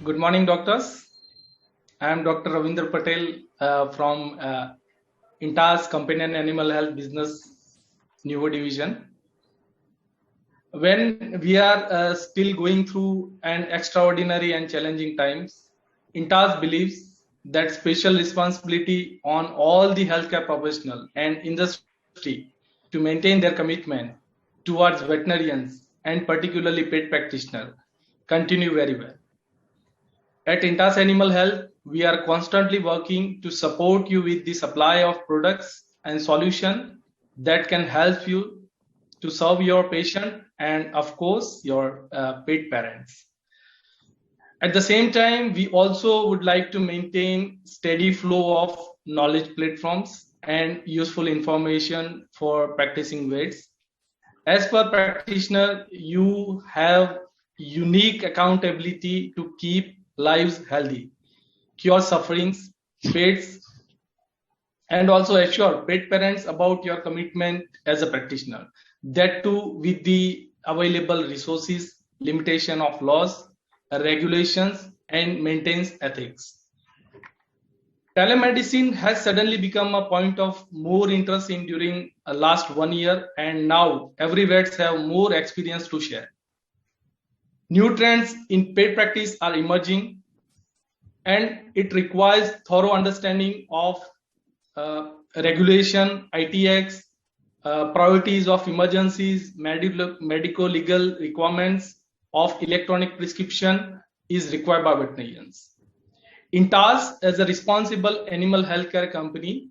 Good morning, doctors. I am Dr. Ravinder Patel from INTAS Companion Animal Health Business Nuevo Division. When we are still going through an extraordinary and challenging times, INTAS believes that special responsibility on all the healthcare professional and industry to maintain their commitment towards veterinarians and particularly pet practitioners continue very well. At Intas Animal Health, we are constantly working to support you with the supply of products and solutions that can help you to serve your patient and, of course, your pet parents. At the same time, we also would like to maintain steady flow of knowledge platforms and useful information for practicing vets. As per practitioner, you have unique accountability to keep lives healthy, cure sufferings, pets, and also assure pet parents about your commitment as a practitioner. That too with the available resources, limitation of laws, regulations, and maintains ethics. Telemedicine has suddenly become a point of more interest in during last 1 year, and now every vets have more experience to share. New trends in pet practice are emerging, and it requires thorough understanding of regulation, ITX, priorities of emergencies, medico-legal requirements of electronic prescription is required by veterinarians. INTAS, as a responsible animal healthcare company,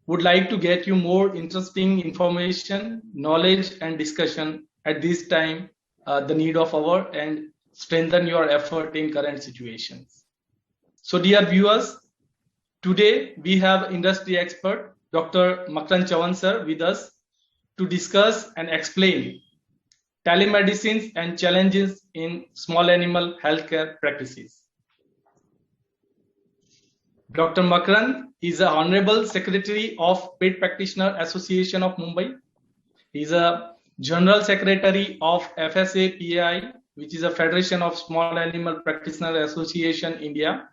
would like to get you more interesting information, knowledge, and discussion at this time, the need of our, and strengthen your effort in current situations. So, dear viewers, today we have industry expert Dr. Makran Chavan sir with us to discuss and explain telemedicine and challenges in small animal healthcare practices. Dr. Makran is the Honorable Secretary of Pet Practitioner Association of Mumbai. He is a General Secretary of FSA PAI, which is a Federation of Small Animal Practitioner Association India.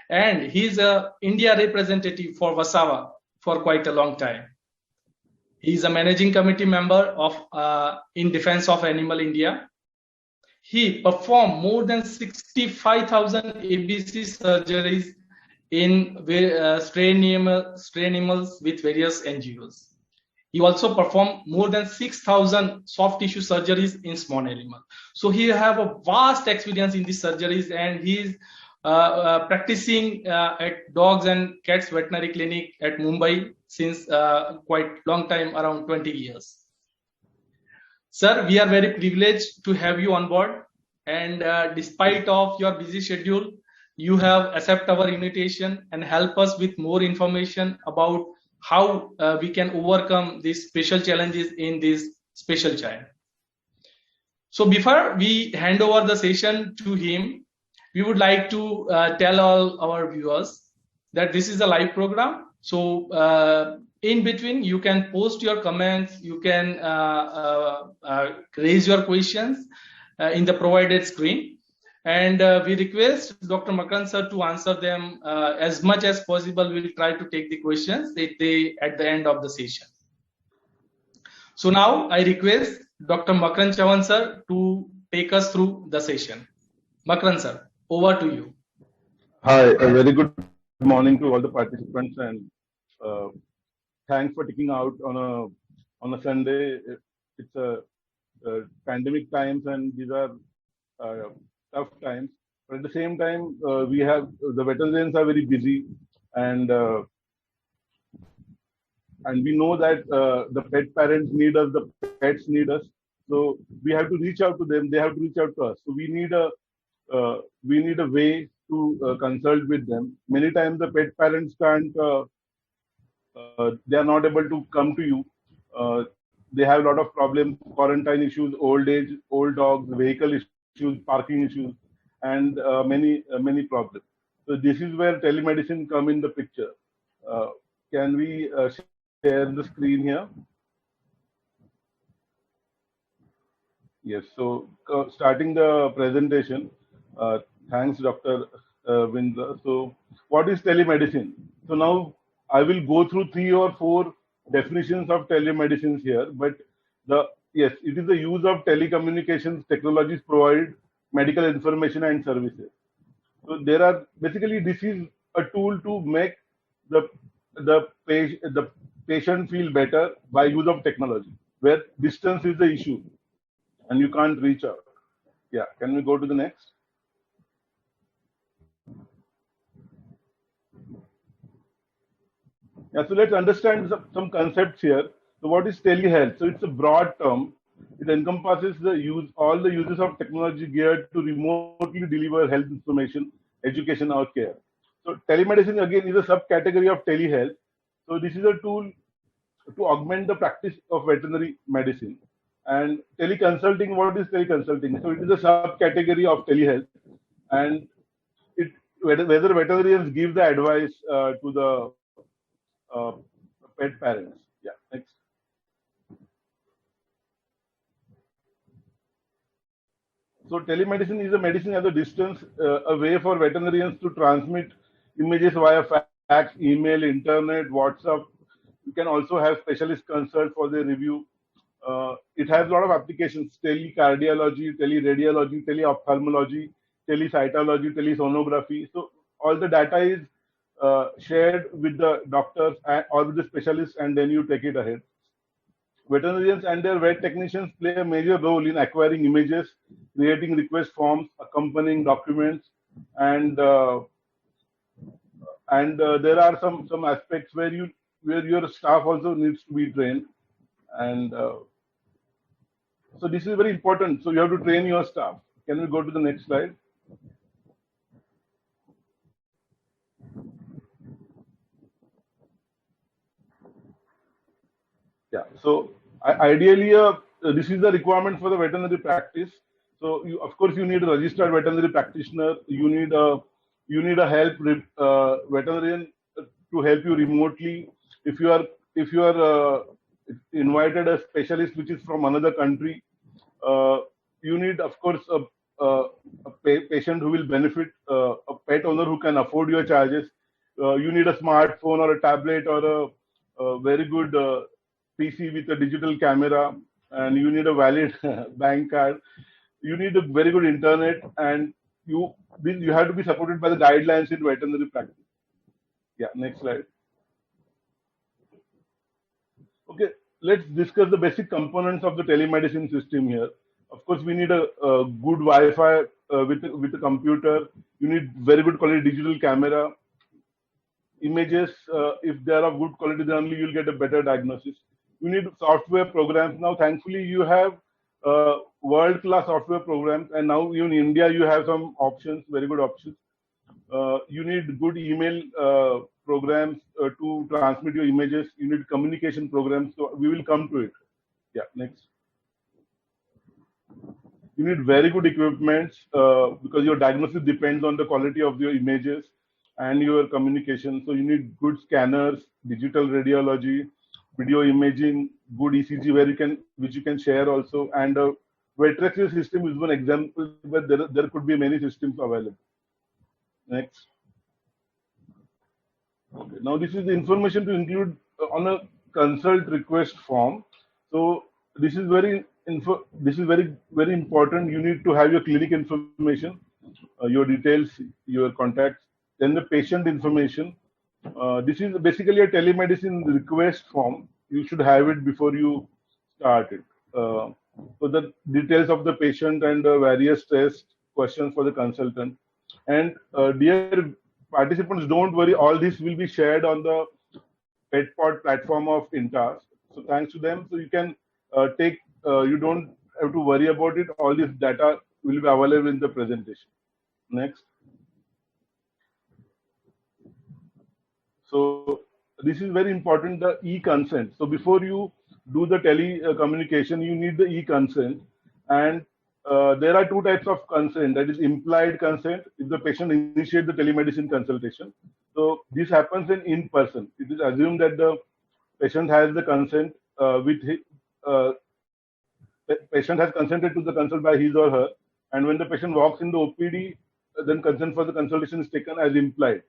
And he is a India representative for Wasava for quite a long time. He is a managing committee member of in Defense of Animal India. He performed more than 65,000 ABC surgeries in stray animals with various NGOs. He also performed more than 6,000 soft tissue surgeries in small animals. So he have a vast experience in these surgeries, and he is practicing at dogs and cats veterinary clinic at Mumbai since quite long time, around 20 years. Sir, we are very privileged to have you on board, and despite of your busy schedule, you have accepted our invitation and help us with more information about how we can overcome these special challenges in this special child. So before we hand over the session to him, we would like to tell all our viewers that this is a live program. So in between, you can post your comments, you can raise your questions in the provided screen. And we request Dr. Makran sir to answer them as much as possible. We'll try to take the questions at the end of the session. So now I request Dr. Makran Chavan sir to take us through the session. Makran sir, over to you. Hi, a very good morning to all the participants, and thanks for taking out on a Sunday. It's a pandemic times, and these are tough times. But at the same time, we have the veterinarians are very busy, and we know that the pet parents need us, the pets need us. So we have to reach out to them. They have to reach out to us. So we need a way to consult with them. Many times the pet parents can't. They are not able to come to you. They have a lot of problems: quarantine issues, old age, old dogs, vehicle issues, parking issues, and many problems. So this is where telemedicine come in the picture. Can we share the screen here? Yes. So starting the presentation. Thanks, Dr. Vindra. So, what is telemedicine? So now I will go through 3 or 4 definitions of telemedicine here. But the yes, it is the use of telecommunications technologies provide medical information and services. So there are basically this is a tool to make the the patient feel better by use of technology, where distance is the issue and you can't reach out. Yeah, can we go to the next? Yeah, so let's understand some concepts here. So what is telehealth? So it's a broad term. It encompasses the use all the uses of technology geared to remotely deliver health information, education, or care. So telemedicine again is a subcategory of telehealth. So this is a tool to augment the practice of veterinary medicine. And teleconsulting, what is teleconsulting? So it is a subcategory of telehealth, and it whether veterinarians give the advice to the uh, pet parents. Yeah, next. So telemedicine is a medicine at a distance, a way for veterinarians to transmit images via fax, email, internet, WhatsApp. You can also have specialist consult for the review. It has a lot of applications: telecardiology, teleradiology, teleophthalmology, telecytology, telesonography. So all the data is shared with the doctors or with the specialists, and then you take it ahead. Veterinarians and their vet technicians play a major role in acquiring images, creating request forms, accompanying documents, and there are some aspects where your staff also needs to be trained, and so this is very important. So you have to train your staff. Can we go to the next slide? Yeah. So ideally, this is the requirement for the veterinary practice. So of course, you need a registered veterinary practitioner. You need a help veterinarian to help you remotely. If you are invited a specialist which is from another country, uh, you need, of course, a patient who will benefit, a pet owner who can afford your charges. You need a smartphone or a tablet or a very good PC with a digital camera, and you need a valid bank card. You need a very good internet, and you have to be supported by the guidelines in veterinary practice. Yeah, next slide. Okay, let's discuss the basic components of the telemedicine system here. Of course, we need a good Wi-Fi with a computer. You need very good quality digital camera. Images, if they are of good quality, then only you'll get a better diagnosis. You need software programs. Now, thankfully, you have world-class software programs, and now even in India, you have some options, very good options. You need good email programs to transmit your images. You need communication programs. So we will come to it. Yeah, next. You need very good equipment because your diagnosis depends on the quality of your images and your communication. So you need good scanners, digital radiology, video imaging, good ECG which you can share also. And Vetrexy system is one example, but there could be many systems available. Next. Okay. Now this is the information to include on a consult request form. So this is very important. You need to have your clinic information, your details, your contacts, then the patient information. This is basically a telemedicine request form. You should have it before you start it. So the details of the patient and various tests, questions for the consultant. And dear participants, don't worry, all this will be shared on the PetPod platform of Intas. So thanks to them, so you can you don't have to worry about it. All this data will be available in the presentation. Next. So this is very important, the e-consent. So before you do the telecommunication, you need the e-consent. And there are 2 types of consent. That is implied consent if the patient initiates the telemedicine consultation. So this happens in person. It is assumed that the patient has the consent patient has consented to the consult by his or her. And when the patient walks in the OPD, then consent for the consultation is taken as implied.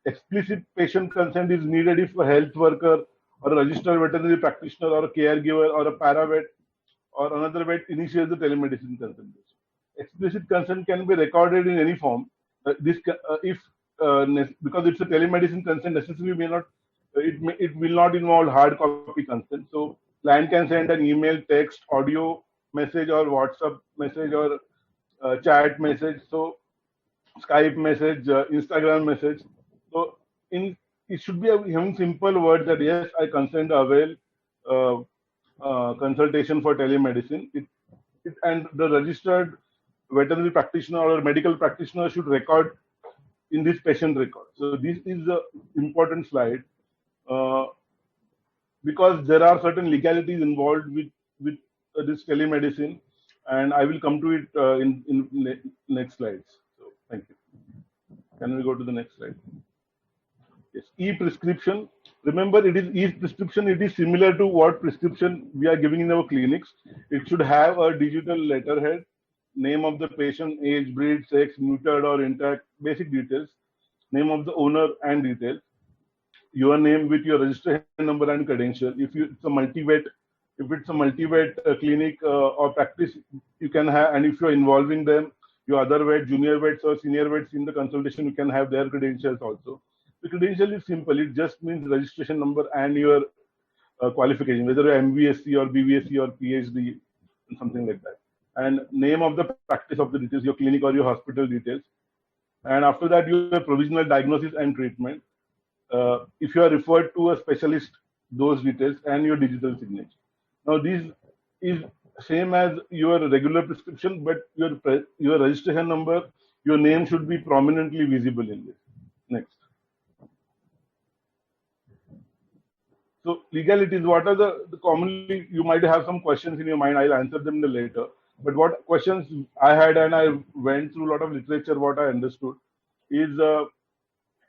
Explicit patient consent is needed if a health worker or a registered veterinary practitioner or a caregiver or a para-vet or another vet initiates the telemedicine consultation. Explicit consent can be recorded in any form. Because it's a telemedicine consent, necessarily may not it will not involve hard copy consent. So client can send an email, text, audio message, or WhatsApp message, or chat message. So Skype message, Instagram message. So it should be having simple words that yes, I consent to avail consultation for telemedicine. And the registered veterinary practitioner or medical practitioner should record in this patient record. So this is the important slide because there are certain legalities involved with this telemedicine, and I will come to it in next slides. So thank you. Can we go to the next slide? Yes, e-prescription. Remember, it is e-prescription. It is similar to what prescription we are giving in our clinics. It should have a digital letterhead, name of the patient, age, breed, sex, neutered or intact, basic details, name of the owner and details, your name with your registration number and credential. If it's a multi-vet, clinic or practice, you can have, and if you're involving them, your other vet, junior vets or senior vets in the consultation, you can have their credentials also. The credential is simple. It just means registration number and your qualification, whether you're MVSC or BVSC or PhD, something like that. And name of the practice of the details, your clinic or your hospital details. And after that, you have provisional diagnosis and treatment. If you are referred to a specialist, those details and your digital signature. Now, this is same as your regular prescription, but your registration number, your name should be prominently visible in this. Next. So legalities, what are the commonly, you might have some questions in your mind, I'll answer them later. But what questions I had, and I went through a lot of literature, what I understood is the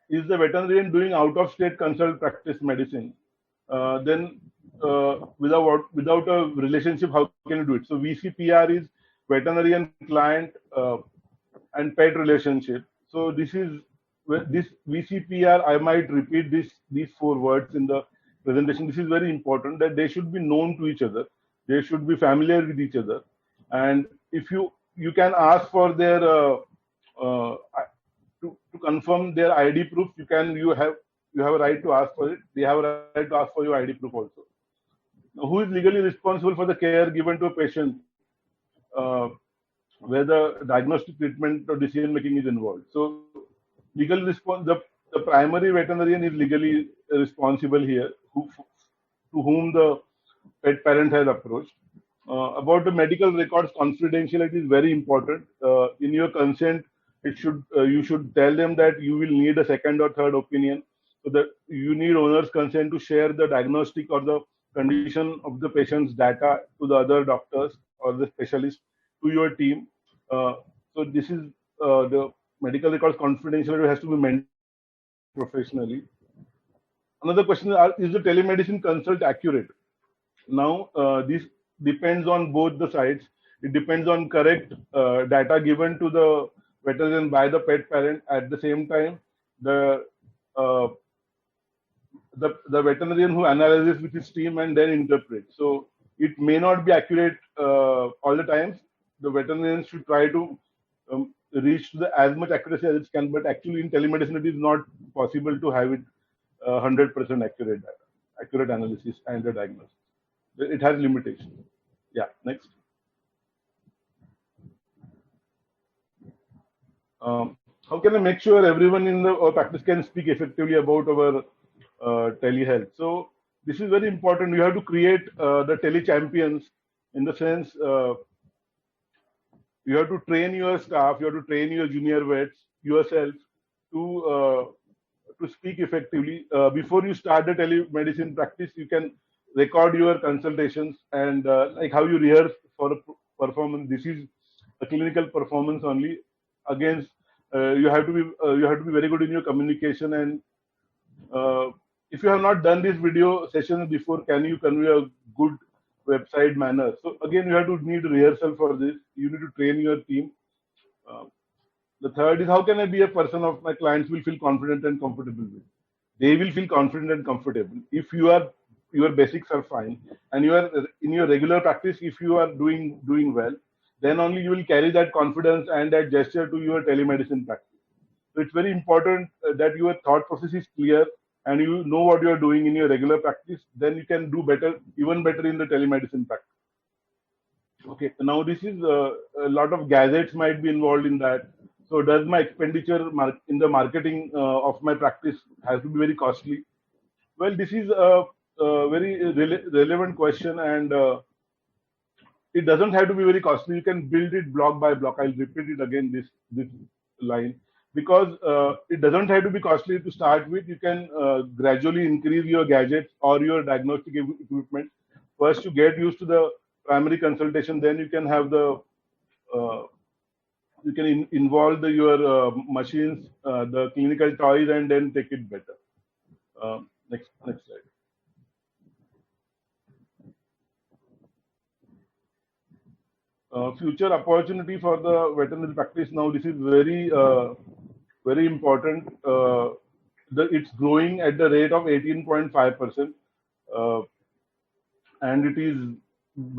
veterinarian doing out-of-state consult practice medicine? Then without a relationship, how can you do it? So VCPR is veterinarian client and pet relationship. So this VCPR, I might repeat these 4 words in the presentation. This is very important, that they should be known to each other. They should be familiar with each other. And if you can ask for their to confirm their ID proof, you have a right to ask for it. They have a right to ask for your ID proof also. Now, who is legally responsible for the care given to a patient where the diagnostic, treatment or decision making is involved? So legal the primary veterinarian is legally responsible here, to whom the pet parent has approached. About the medical records, confidentiality is very important. In your consent, you should tell them that you will need a second or third opinion, so that you need owner's consent to share the diagnostic or the condition of the patient's data to the other doctors or the specialist, to your team. So this is the medical records confidentiality has to be maintained professionally. Another question is the telemedicine consult accurate? Now, this depends on both the sides. It depends on correct data given to the veterinarian by the pet parent. At the same time, the veterinarian who analyzes with his team and then interprets. So it may not be accurate all the times. The veterinarian should try to reach to as much accuracy as it can, but actually in telemedicine it is not possible to have it 100% accurate data, accurate analysis and the diagnosis. It has limitations. Yeah, next. How can I make sure everyone in the practice can speak effectively about our telehealth? So this is very important. You have to create the tele champions, in the sense you have to train your staff, you have to train your junior vets, yourself to speak effectively. Before you start the telemedicine practice, you can record your consultations and like how you rehearse for a performance. This is a clinical performance only. Against you have to be very good in your communication, and if you have not done this video session before, can you convey a good website manner? So again, you have to need rehearsal for this. You need to train your team. The third is how can I be a person of my clients will feel confident and comfortable with. They will feel confident and comfortable if your basics are fine and you are in your regular practice. If you are doing well, then only you will carry that confidence and that gesture to your telemedicine practice. So it's very important that your thought process is clear and you know what you are doing in your regular practice. Then you can do better, even better in the telemedicine practice. Okay, now this is a lot of gadgets might be involved in that. So does my expenditure in the marketing of my practice has to be very costly? Well, this is a very relevant question, and it doesn't have to be very costly. You can build it block by block. I'll repeat it again. This line, because it doesn't have to be costly to start with. You can gradually increase your gadgets or your diagnostic equipment. First, you get used to the primary consultation. Then you can have the uh, you can involve your machines, the clinical toys, and then take it better. Next slide. Future opportunity for the veterinary practice. Now this is very important. It's growing at the rate of 18.5%, and it is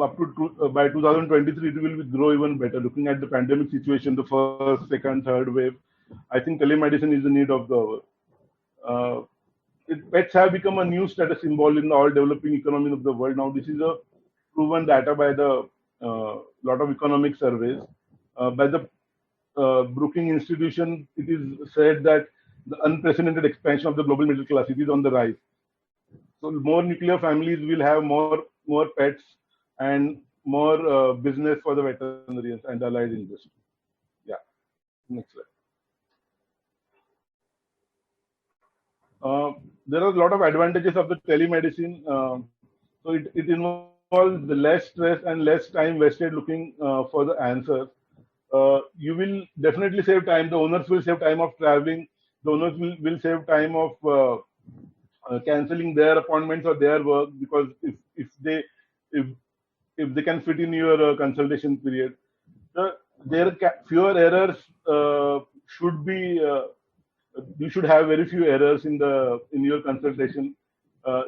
up to by 2023 it will grow even better. Looking at the pandemic situation, the first, second, third wave, I think telemedicine is the need of the hour. Uh, Pets have become a new status symbol in all developing economies of the world. Now, this is a proven data by the lot of economic surveys. By the Brookings Institution, it is said that the unprecedented expansion of the global middle class it is on the rise. So, more nuclear families will have more pets and more business for the veterinarians and the allied industry. Yeah, next slide. Uh, there are a lot of advantages of the telemedicine. So it involves the less stress and less time wasted looking for the answers. You will definitely save time. The owners will save time of traveling. The owners will save time of canceling their appointments or their work, because if if they can fit in your consultation period, fewer errors should be. You should have very few errors in your consultation.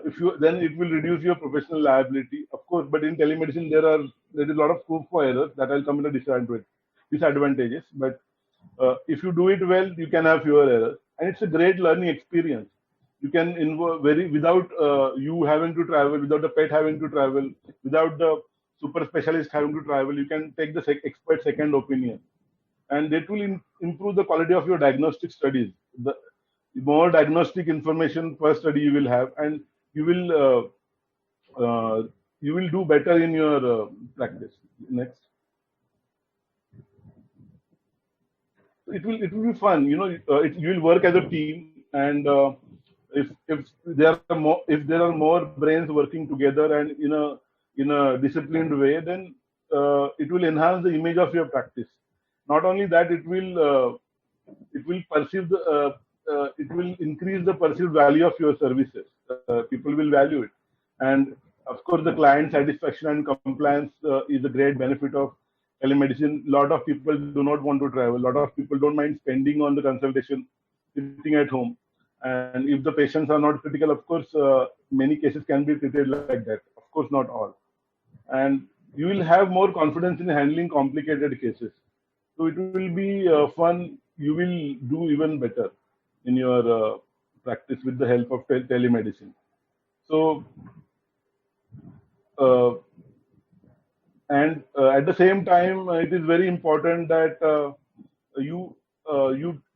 If you then it will reduce your professional liability, of course. But in telemedicine, there is a lot of scope for errors that will come into disadvantages. But if you do it well, you can have fewer errors, and it's a great learning experience. You can involve very without you having to travel, without the pet having to travel, without the super specialist having to travel. You can take the expert second opinion, and that will improve the quality of your diagnostic studies. The more diagnostic information per study you will have, and you will you will do better in your practice. Next, it will be fun. You will work as a team, and if there are more brains working together and in a disciplined way, then it will enhance the image of your practice. Not only that, it will increase the perceived value of your services. People will value it, and of course, the client satisfaction and compliance is a great benefit of telemedicine. A lot of people do not want to travel. A lot of people don't mind spending on the consultation, sitting at home. And if the patients are not critical, of course, many cases can be treated like that. Of course, not all. And you will have more confidence in handling complicated cases. So it will be fun. You will do even better in your practice with the help of telemedicine. So, uh, and at the same time, it is very important that you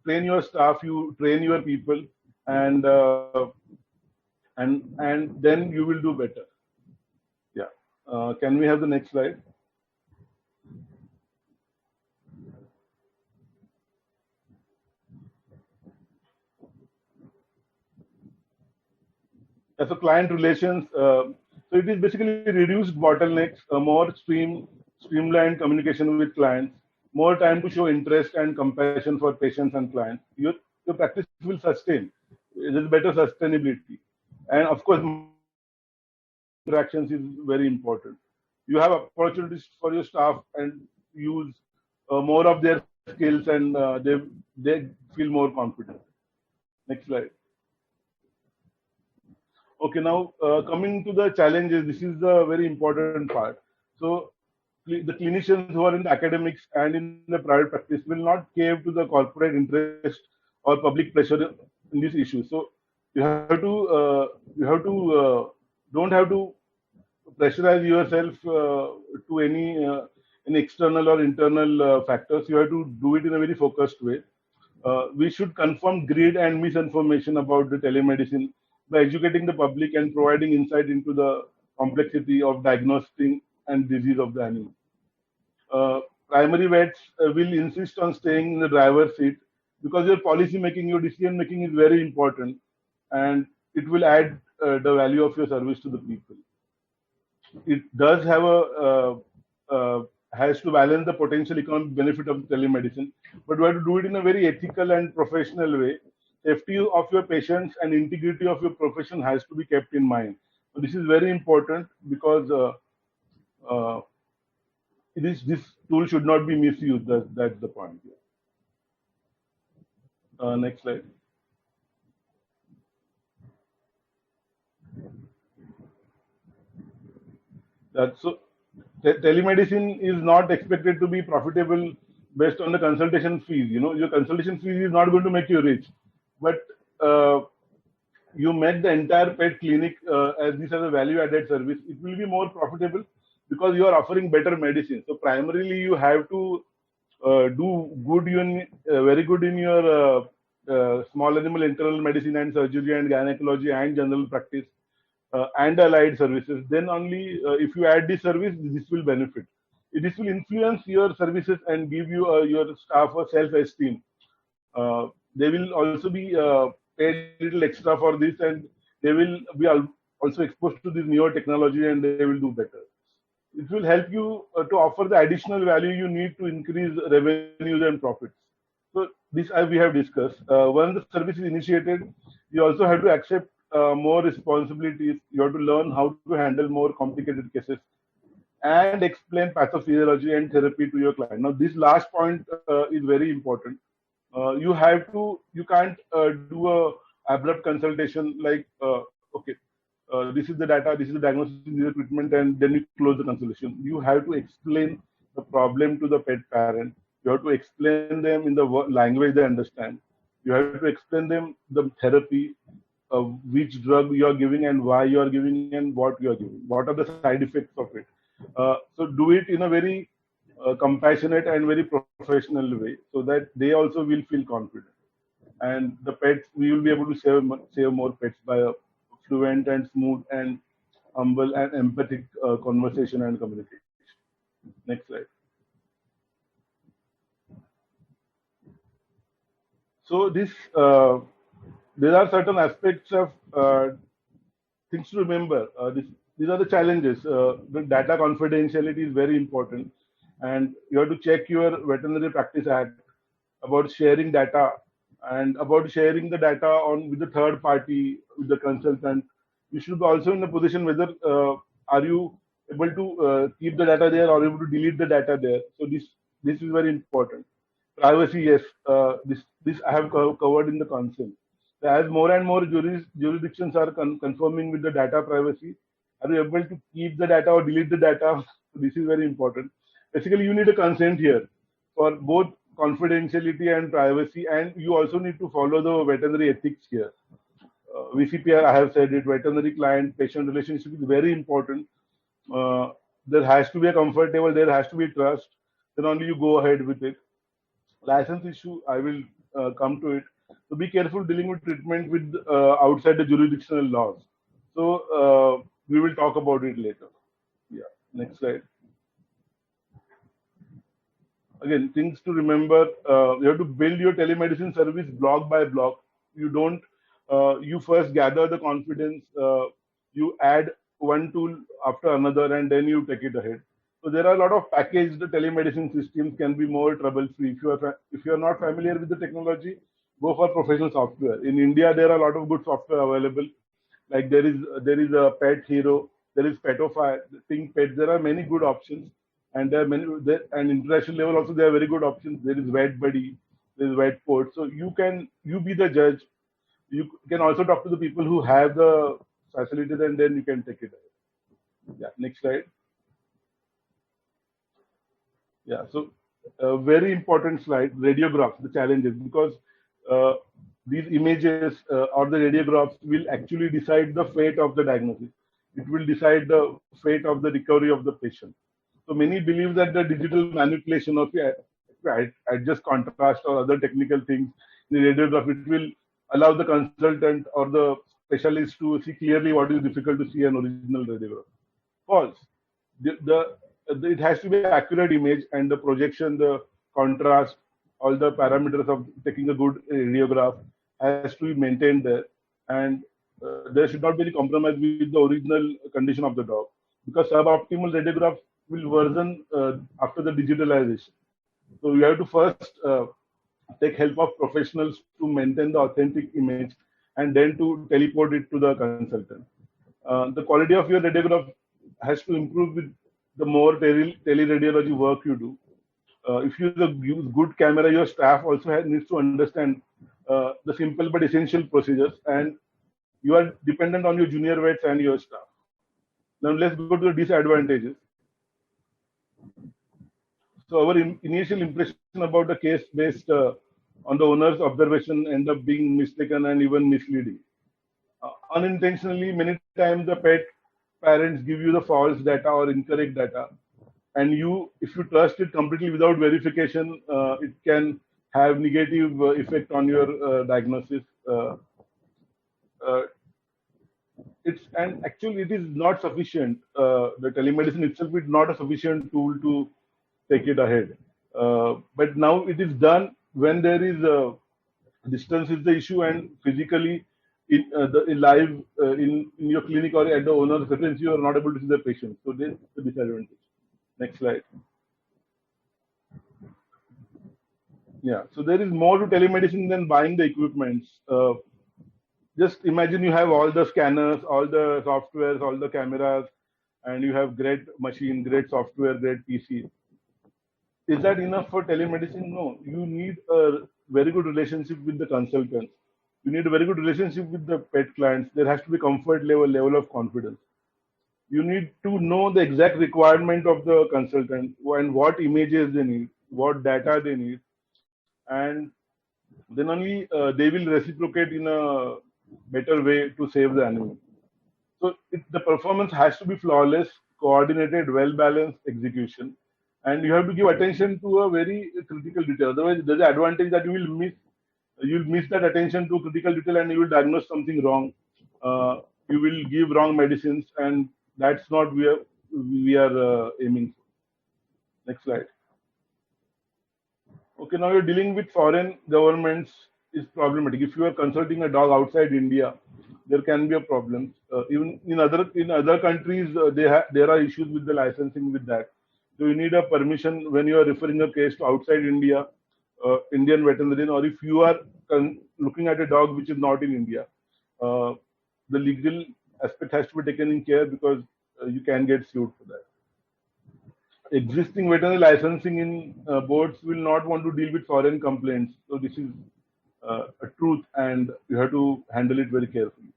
train your staff, you train your people, and and then you will do better. Yeah. Can we have the next slide? As a client relations, so it is basically reduced bottlenecks, more streamlined communication with clients, more time to show interest and compassion for patients and clients. Your practice will sustain. There is better sustainability, and of course, interactions is very important. You have opportunities for your staff and use more of their skills, and they feel more confident. Next slide. Okay, now coming to the challenges, this is the very important part. So the clinicians who are in the academics and in the private practice will not cave to the corporate interest or public pressure in this issue. So you don't have to pressurize yourself to any external or internal factors. You have to do it in a very focused way. We should confirm greed and misinformation about the telemedicine by educating the public and providing insight into the complexity of diagnosing and disease of the animal. Primary vets will insist on staying in the driver's seat because your policy making, your decision making is very important, and it will add the value of your service to the people. It does have has to balance the potential economic benefit of telemedicine, but we have to do it in a very ethical and professional way. Safety of your patients and integrity of your profession has to be kept in mind. So this is very important because this tool should not be misused. That's the point here. Next slide. So telemedicine is not expected to be profitable based on the consultation fees. You know, your consultation fee is not going to make you rich, but you make the entire pet clinic as this as a value-added service. It will be more profitable because you are offering better medicine. So primarily, you have to do good, very good in your small animal internal medicine and surgery and gynecology and general practice. And allied services, then only if you add this service, this will benefit. This will influence your services and give you your staff a self-esteem. They will also be paid little extra for this, and they will be also exposed to this newer technology, and they will do better. It will help you to offer the additional value you need to increase revenues and profits. So this, as we have discussed, once the service is initiated, you also have to accept more responsibilities. You have to learn how to handle more complicated cases and explain pathophysiology and therapy to your client. Now, this last point is very important. You can't do a abrupt consultation like, okay, this is the data, this is the diagnosis, this is the treatment, and then you close the consultation. You have to explain the problem to the pet parent. You have to explain them in the language they understand. You have to explain them the therapy, which drug you are giving and why you are giving and what you are giving. What are the side effects of it? So do it in a very compassionate and very professional way so that they also will feel confident. And the pets, we will be able to save more pets by a fluent and smooth and humble and empathic conversation and communication. Next slide. So there are certain aspects of things to remember. These are the challenges. The data confidentiality is very important, and you have to check your Veterinary Practice Act about sharing data and about sharing the data with the third party, with the consultant. You should be also in a position whether are you able to keep the data there or able to delete the data there. So this is very important. Privacy, yes, this I have covered in the consent. As more and more jurisdictions are conforming with the data privacy, are you able to keep the data or delete the data? This is very important. Basically, you need a consent here for both confidentiality and privacy, and you also need to follow the veterinary ethics here. VCPR, I have said it, veterinary client-patient relationship is very important. There has to be a comfortable, there has to be trust, then only you go ahead with it. License issue, I will come to it. So be careful dealing with treatment with outside the jurisdictional laws. So we will talk about it later. Yeah, next slide. Again, things to remember, you have to build your telemedicine service block by block. You don't, you first gather the confidence, you add one tool after another, and then you take it ahead. So there are a lot of packaged telemedicine systems can be more trouble-free. If you are not familiar with the technology, go for professional software. In India, there are a lot of good software available. Like there is a Pet Hero, there is Petofy, Think Pet. There are many good options, And there are many, and international level also there are very good options. There is VetBuddy, there is VetPort. So you be the judge. You can also talk to the people who have the facilities, and then you can take it ahead. Yeah, next slide. Yeah, so a very important slide, radiographs, the challenges, because uh, these images or the radiographs will actually decide the fate of the diagnosis. It will decide the fate of the recovery of the patient. So many believe that the digital manipulation of adjust contrast or other technical things in the radiograph, it will allow the consultant or the specialist to see clearly what is difficult to see an original radiograph. False. It has to be an accurate image, and the projection, the contrast, all the parameters of taking a good radiograph has to be maintained there, and there should not be any compromise with the original condition of the dog, because suboptimal radiographs will worsen after the digitalization. So you have to first take help of professionals to maintain the authentic image, and then to teleport it to the consultant. The quality of your radiograph has to improve with the more teleradiology work you do. If you use good camera, your staff also needs to understand the simple but essential procedures, and you are dependent on your junior vets and your staff. Now let's go to the disadvantages. So our initial impression about the case based on the owner's observation end up being mistaken and even misleading. Unintentionally, many times the pet parents give you the false data or incorrect data, and if you trust it completely without verification, it can have negative effect on your diagnosis. Uh, and actually it is not sufficient. The telemedicine itself is not a sufficient tool to take it ahead. But now it is done when there is distance is the issue, and physically in live in your clinic or at the owner's residence, you are not able to see the patient. So this is the disadvantage. Next slide. Yeah. So there is more to telemedicine than buying the equipments. Just imagine you have all the scanners, all the softwares, all the cameras, and you have great machine, great software, great PC. Is that enough for telemedicine? No. You need a very good relationship with the consultant. You need a very good relationship with the pet clients. There has to be comfort level of confidence. You need to know the exact requirement of the consultant and what images they need, what data they need, and then only they will reciprocate in a better way to save the animal. So the performance has to be flawless, coordinated, well-balanced execution, and you have to give attention to a very critical detail. Otherwise, there's an advantage that you'll miss that attention to critical detail, and you will diagnose something wrong. You will give wrong medicines, and that's not where we are aiming for. Next slide. Okay, now you're dealing with foreign governments is problematic. If you are consulting a dog outside India, there can be a problem. Even in other countries, there are issues with the licensing with that. So you need a permission when you are referring a case to outside India, Indian veterinarian, or if you are looking at a dog which is not in India, the legal aspect has to be taken in care, because you can get sued for that. Existing veterinary licensing in boards will not want to deal with foreign complaints. So this is a truth, and you have to handle it very carefully.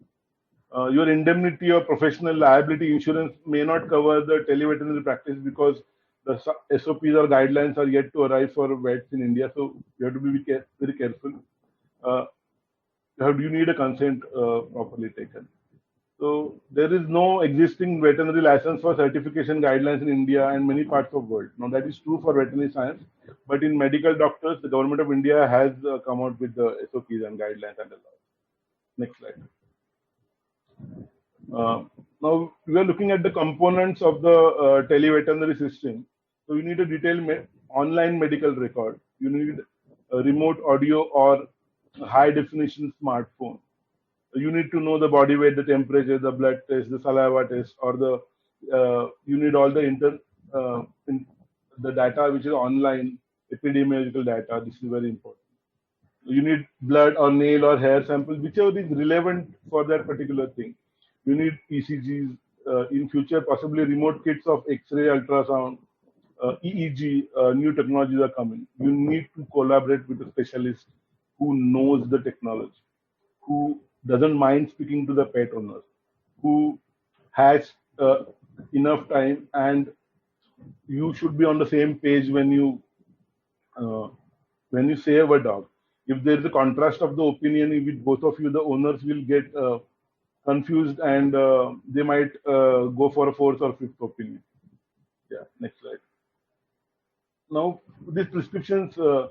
Your indemnity or professional liability insurance may not cover the televeterinary practice, because the SOPs or guidelines are yet to arrive for vets in India. So you have to be very careful. You need a consent properly taken. So there is no existing veterinary license for certification guidelines in India and many parts of the world. Now that is true for veterinary science, but in medical doctors, the government of India has come out with the SOPs and guidelines and the laws. Next slide. Now we are looking at the components of the televeterinary system. So you need a detailed online medical record. You need a remote audio or high definition smartphone. You need to know the body weight, the temperature, the blood test, the saliva test, or you need all the the data which is online, epidemiological data. This is very important. You need blood or nail or hair sample, whichever is relevant for that particular thing. You need ECGs, in future possibly remote kits of X-ray, ultrasound. EEG, new technologies are coming. You need to collaborate with a specialist who knows the technology, who doesn't mind speaking to the pet owner, who has enough time, and you should be on the same page uh, when you save a dog. If there is a contrast of the opinion with both of you, the owners will get confused and they might go for a fourth or fifth opinion. Yeah, next slide. Now, these prescriptions are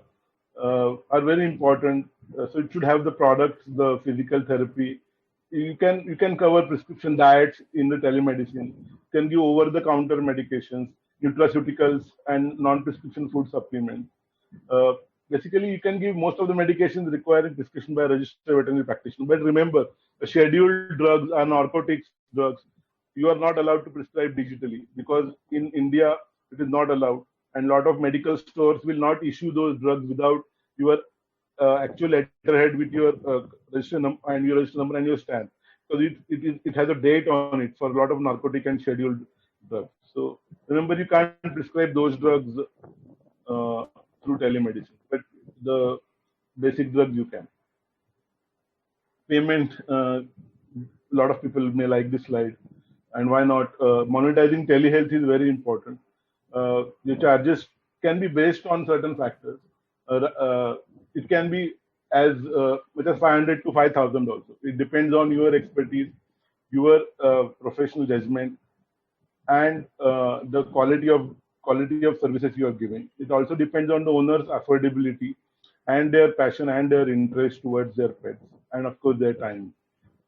very important. So it should have the products, the physical therapy. You can cover prescription diets in the telemedicine. You can give over-the-counter medications, nutraceuticals, and non-prescription food supplements. Uh, Basically, you can give most of the medications requiring prescription by a registered veterinary practitioner. But remember, scheduled drugs or narcotics drugs, you are not allowed to prescribe digitally because in India it is not allowed, and a lot of medical stores will not issue those drugs without your actual letterhead with your and your register number and your stamp, because it has a date on it for a lot of narcotic and scheduled drugs. So remember, you can't prescribe those drugs through telemedicine, but the basic drugs you can. Payment, a lot of people may like this slide, and why not? Monetizing telehealth is very important. The charges can be based on certain factors. It can be as much as 500 to 5,000 also. It depends on your expertise, your professional judgment, and the quality of services you are giving. It also depends on the owner's affordability and their passion and their interest towards their pets, and of course their time.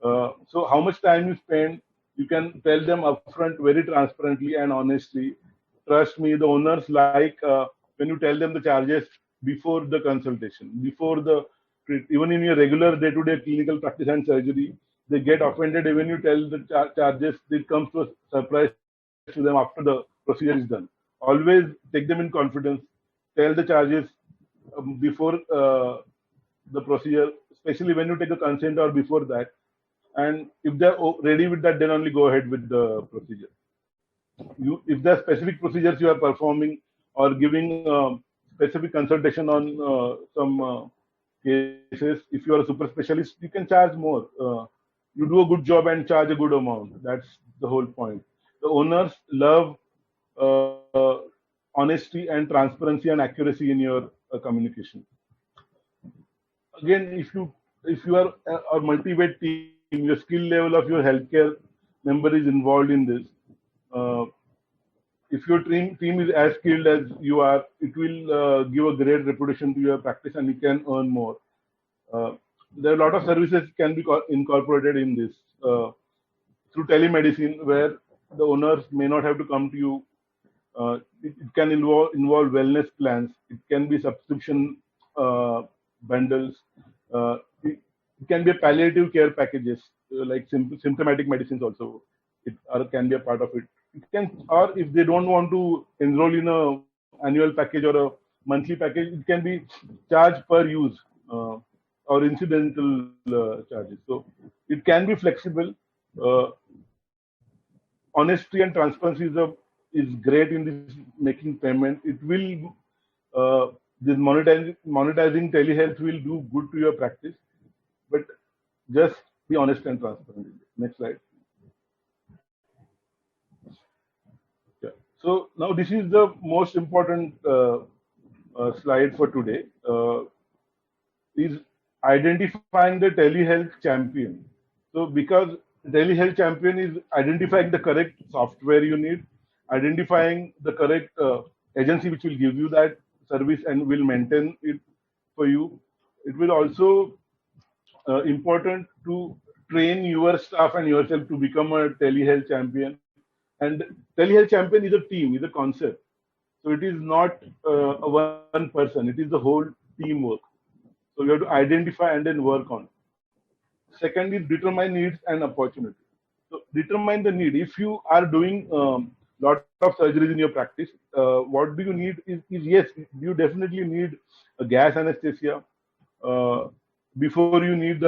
So how much time you spend, you can tell them upfront very transparently and honestly. Trust me, the owners like when you tell them the charges before the consultation, before the even in your regular day-to-day clinical practice and surgery, they get offended when you tell the charges. It comes to a surprise to them after the procedure is done. Always take them in confidence. Tell the charges before the procedure, especially when you take a consent or before that. And if they're ready with that, then only go ahead with the procedure. If there are specific procedures you are performing or giving specific consultation on some cases, if you are a super specialist, you can charge more. You do a good job and charge a good amount. That's the whole point. The owners love uh, honesty and transparency and accuracy in your communication. Again, if you are a multi-weight team, your skill level of your healthcare member is involved in this. Uh, if your team is as skilled as you are, it will give a great reputation to your practice, and you can earn more. There are a lot of services can be incorporated in this through telemedicine, where the owners may not have to come to you. It can involve wellness plans. It can be subscription bundles. It can be a palliative care packages like symptomatic medicines also. Can be a part of it. It can, or if they don't want to enroll in a annual package or a monthly package, it can be charged per use or incidental charges. So it can be flexible. Uh, Honesty and transparency is great in this making payment. It will this monetizing telehealth will do good to your practice, but just be honest and transparent. Next slide. Yeah. So now this is the most important slide for today. Is identifying the telehealth champion. So because telehealth champion is identifying the correct software you need, identifying the correct agency which will give you that service and will maintain it for you. It will also important to train your staff and yourself to become a telehealth champion. And telehealth champion is a team, is a concept. So it is not a one person; it is the whole teamwork. So you have to identify and then work on. Second is determine needs and opportunity. So determine the need. If you are doing lot of surgeries in your practice, what do you need is yes, you definitely need a gas anesthesia uh, before you need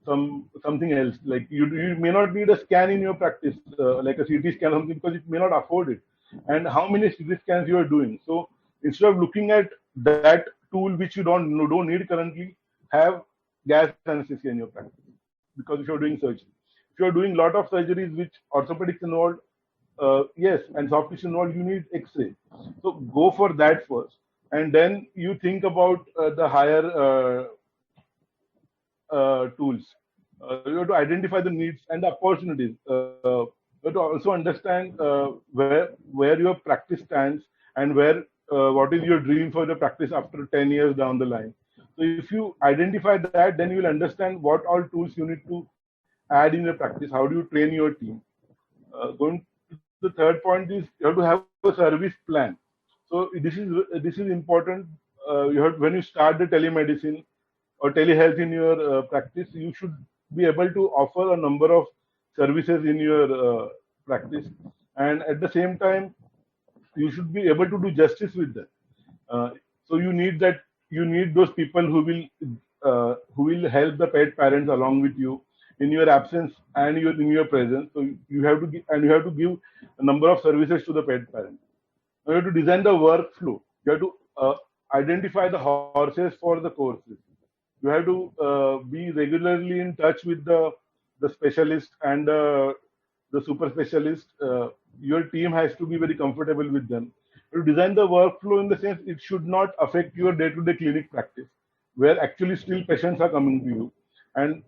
something else. Like you may not need a scan in your practice, like a CT scan or something, because it may not afford it. And how many CT scans you are doing? So instead of looking at that tool which you don't need currently, have gas anesthesia in your practice. Because if you're doing surgery, if you're doing a lot of surgeries which orthopedics involved, yes, and soft tissue involved, you need X-ray. So go for that first, and then you think about the higher tools. You have to identify the needs and the opportunities. You have to also understand where your practice stands and where what is your dream for the practice after 10 years down the line. So if you identify that, then you will understand what all tools you need to add in your practice. How do you train your team? Going to the third point is you have to have a service plan. So this is important. You have, when you start the telemedicine or telehealth in your practice, you should be able to offer a number of services in your practice, and at the same time, you should be able to do justice with that. So you need those people who will help the pet parents along with you in your absence and in your presence. So you have to give a number of services to the pet parents. You have to design the workflow. You have to identify the horses for the courses. You have to be regularly in touch with the specialist and the super specialist. Your team has to be very comfortable with them. You design the workflow in the sense it should not affect your day-to-day clinic practice, where actually still patients are coming to you. And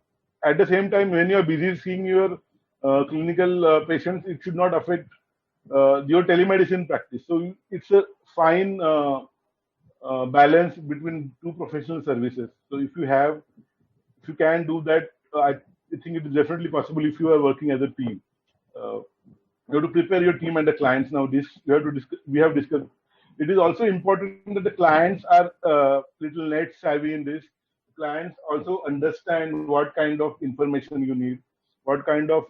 at the same time, when you are busy seeing your clinical patients, it should not affect your telemedicine practice. So it's a fine balance between two professional services. So if you can do that, I think it is definitely possible if you are working as a team. You have to prepare your team and the clients. Now, this we have discussed. It is also important that the clients are little net savvy in this. Clients also understand what kind of information you need, what kind of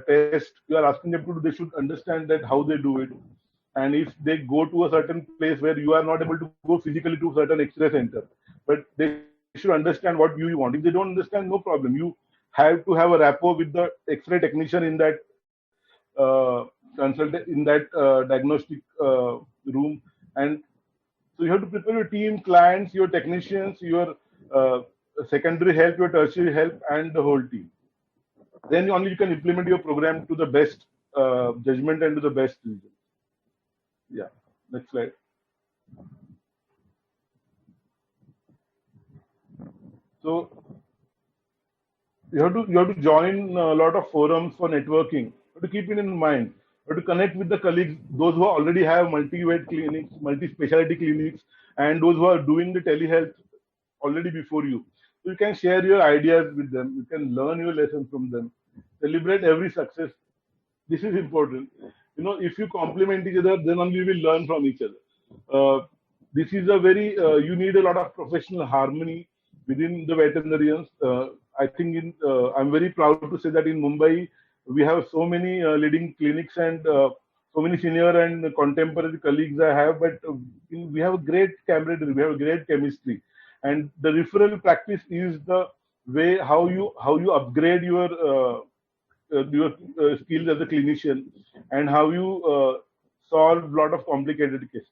test you are asking them to do. They should understand that how they do it, and if they go to a certain place where you are not able to go physically to a certain X-ray center, but they should understand what you want. If they don't understand, no problem. You have to have a rapport with the X-ray technician in that diagnostic room, and so you have to prepare your team, clients, your technicians, your secondary help, your tertiary help, and the whole team. Then only you can implement your program to the best judgment and to the best result. Yeah, next slide. So you have to join a lot of forums for networking. You have to keep it in mind. You have to connect with the colleagues, those who already have multi-vet clinics, multi-specialty clinics, and those who are doing the telehealth already before you. So you can share your ideas with them. You can learn your lessons from them. Celebrate every success. This is important. If you complement each other, then only you will learn from each other. This is a very you need a lot of professional harmony within the veterinarians. I think I'm very proud to say that in Mumbai we have so many leading clinics and so many senior and contemporary colleagues I have, but we have a great camaraderie, we have a great chemistry, and the referral practice is the way how you upgrade your skills as a clinician and how you solve a lot of complicated cases.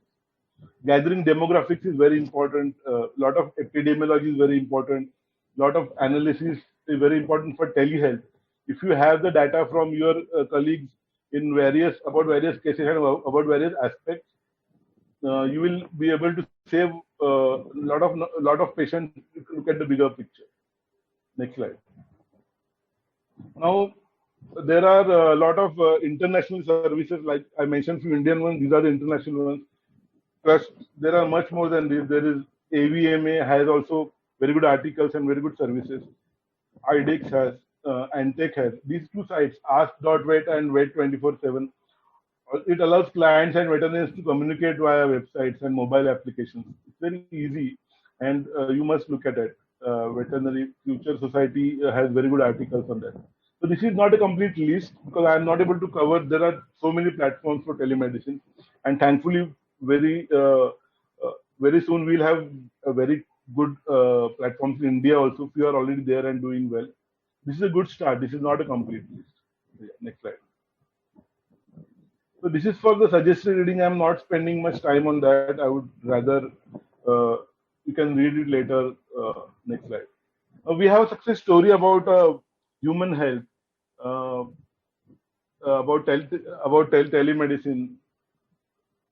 Gathering demographics is very important. A lot of epidemiology is very important. A lot of analysis is very important for telehealth. If you have the data from your colleagues in about various cases and about various aspects, you will be able to save a lot of patients. Look at the bigger picture. Next slide. Now, there are a lot of international services, like I mentioned, few Indian ones. These are the international ones. Plus, there are much more than this. There is AVMA has also very good articles and very good services. IDEX has, Antech has. These two sites, Ask.vet and Vet 24/7. It allows clients and veterinarians to communicate via websites and mobile applications. It's very easy, and you must look at it. Veterinary Future Society has very good articles on that. So this is not a complete list because I am not able to cover. There are so many platforms for telemedicine, and thankfully, very soon we'll have a very good platforms in India also. If you are already there and doing well, this is a good start. This is not a complete list. Yeah, next slide. So this is for the suggested reading. I'm not spending much time on that. I would rather you can read it later. Next slide. We have a success story about human health, uh, telemedicine.